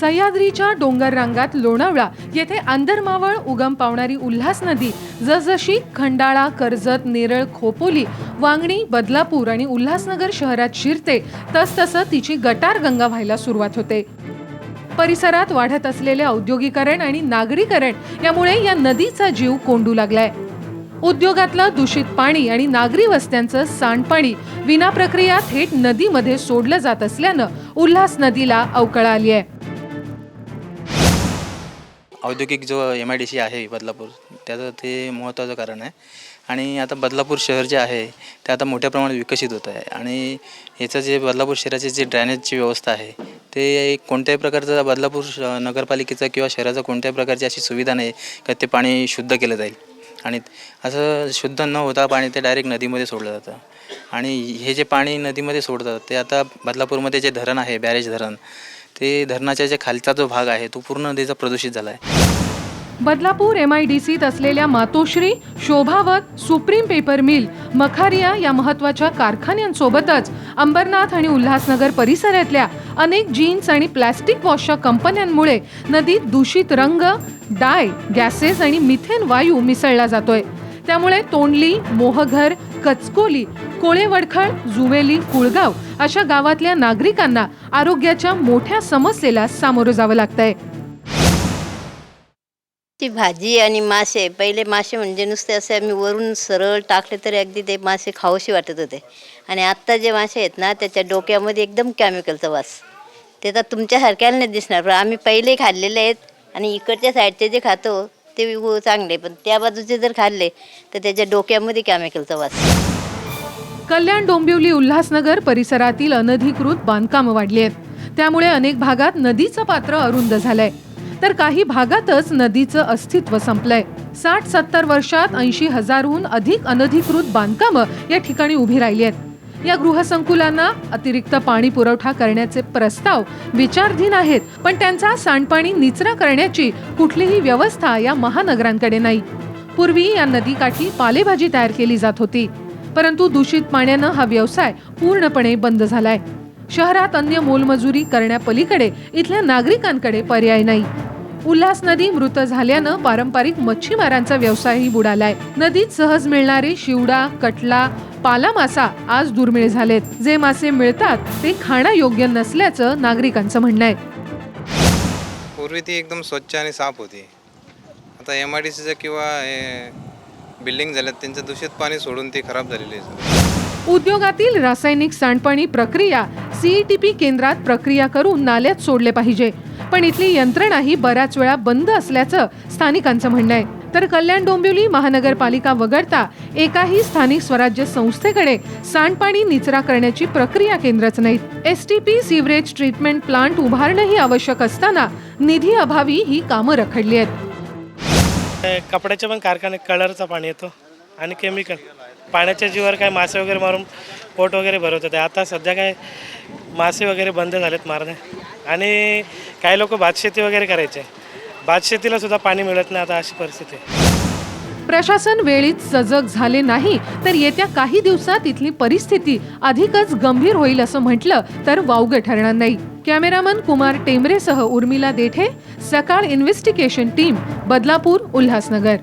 सह्याद्रीच्या डोंगर रांगात लोणावळा येथे आंदरमावळ उगम पावणारी उल्हास नदी जसजशी खंडाळा, कर्जत, नेरळ, खोपोली, वांगणी, बदलापूर आणि उल्हासनगर शहरात शिरते तसतसं तिची गटार गंगा व्हायला सुरुवात होते। परिसरात वाढत असलेले औद्योगिकरण आणि नागरीकरण यामुळे या नदीचा जीव कोंडू लागलाय। उद्योगातलं दूषित पाणी आणि नागरी वस्त्यांचं सांडपाणी विना प्रक्रिया थेट नदीमध्ये सोडलं जात असल्यानं उल्हास नदीला अवकळा आली आहे। औद्योगिक जो MIDC आहे बदलापूर, त्याचं ते महत्त्वाचं कारण आहे। आणि आता बदलापूर शहर जे आहे ते आता मोठ्या प्रमाणात विकसित होत आहे आणि याचं जे बदलापूर शहराची जी ड्रेनेजची व्यवस्था आहे ते कोणत्याही प्रकारचा बदलापूर नगरपालिकेचा किंवा शहराचा कोणत्याही प्रकारची अशी सुविधा नाही का ते पाणी शुद्ध केलं जाईल। आणि असं शुद्ध न होता पाणी ते डायरेक्ट नदीमध्ये सोडलं जातं आणि हे जे पाणी नदीमध्ये सोडतात ते आता बदलापूरमध्ये जे धरण आहे, बॅरेज धरण, ते धरणाच्या जे खालचा जो भाग आहे तो पूर्ण नदीचा प्रदूषित झाला आहे। बदलापूर MIDCत असलेल्या मातोश्री, शोभावत, सुप्रीम पेपर मिल, मखारिया या महत्त्वाच्या कारखान्यांसोबतच अंबरनाथ आणि उल्हासनगर परिसरातल्या अनेक जीन्स आणि प्लास्टिक वॉशच्या कंपन्यांमुळे नदीत दूषित रंग, डाय, गॅसेस आणि मिथेन वायू मिसळला जातोय। त्यामुळे तोंडली, मोहघर, कचकोली, कोळेवडखळ, जुवेली, कुळगाव अशा गावातल्या नागरिकांना आरोग्याच्या मोठ्या समस्येला सामोरं जावं लागतंय। ती भाजी आणि मासे, पहिले मासे म्हणजे नुसते असे आम्ही वरून सरळ टाकले तरी अगदी ते मासे खाऊशी वाटत होते आणि आत्ता जे मासे आहेत ना त्याच्या डोक्यामध्ये एकदम केमिकलचा वास, ते तर तुमच्यासारख्याला नाही दिसणार, पण आम्ही पहिले खाल्लेले आहेत आणि इकडच्या साईडचे जे खातो ते चांगले, पण त्या बाजूचे जर खाल्ले तर त्याच्या डोक्यामध्ये केमिकलचा वास। कल्याण, डोंबिवली, उल्हासनगर परिसरातील अनधिकृत बांधकामं वाढली आहेत। त्यामुळे अनेक भागात नदीचं पात्र अरुंद झालंय तर काही भागातच नदीचं अस्तित्व संपलंय। 60-70 वर्षात 80,000हून अधिक अनधिकृत बांधकामं या ठिकाणी उभी राहिली आहेत। या गृहसंकुलांना अतिरिक्त पाणी पुरवठा करण्याचे प्रस्ताव विचाराधीन आहेत, पण त्यांचा सांडपाणी निचरा करण्याची कुठलीही व्यवस्था या महानगरांकडे नाही। पूर्वी या नदीकाठी पालेभाजी तयार केली जात होती, परंतु दूषित पाण्यानं हा व्यवसाय पूर्णपणे बंद झालाय। शहरात अन्य मोलमजुरी करण्यापलीकडे इथल्या नागरिकांकडे पर्याय नाही। उल्हास नदी मृत झाल्यानं पारंपरिक मच्छीमारांचा व्यवसायही बुडालाय। नदीत सहज मिळणारे शिवडा, कटला, पाला मासा आज दुर्मिळ झालेत। जे मासे मिळतात ते खाण्यायोग्य नसल्याचं नागरिकांचं म्हणणं आहे। पूर्वी ती एकदम स्वच्छ आणि साफ होती, आता MIDCचं किंवा बिल्डिंग झाल्यात त्यांचं दूषित पाणी सोडून ती खराब झालेली आहे। उद्योगातील रासायनिक सांडपाणी प्रक्रिया CETP केंद्रात प्रक्रिया करून नाल्यात सोडले पाहिजे, पण इथली यंत्रणाही बऱ्याच वेळा बंद असल्याचं स्थानिकांचं म्हणणं आहे। तर कल्याण, डोंबिवली महानगरपालिका वगळता एकाही स्थानिक स्वराज्य संस्थेकडे सांडपाणी निचरा करण्याची प्रक्रिया केंद्रच नाहीत। STP सीवरेज ट्रीटमेंट प्लांट उभारणंही आवश्यक असताना निधी अभावी ही कामं रखडली आहेत। कपड्याच्या पण कारखाने कलरचा पाणी येतो आणि केमिकल पाण्याच्या जीवावर काय मासे वगैरे मारून पोट वगैरे भरवत होते। आता सध्या काय मासे वगैरे बंद झालेत मारणे आणि काही लोक भातशेती वगैरे करायचे, भातशेतीला सुद्धा पाणी मिळत नाही, आता अशी परिस्थिती आहे। प्रशासन वेळीच सजग झाले नाही तर येत्या काही दिवसात इथली परिस्थिती अधिकच गंभीर होईल असं म्हटलं तर वावगं ठरणार नाही। कॅमेरामन कुमार टेंबरेसह उर्मिला देठे, सकाळ इन्व्हेस्टिगेशन टीम, बदलापूर, उल्हासनगर।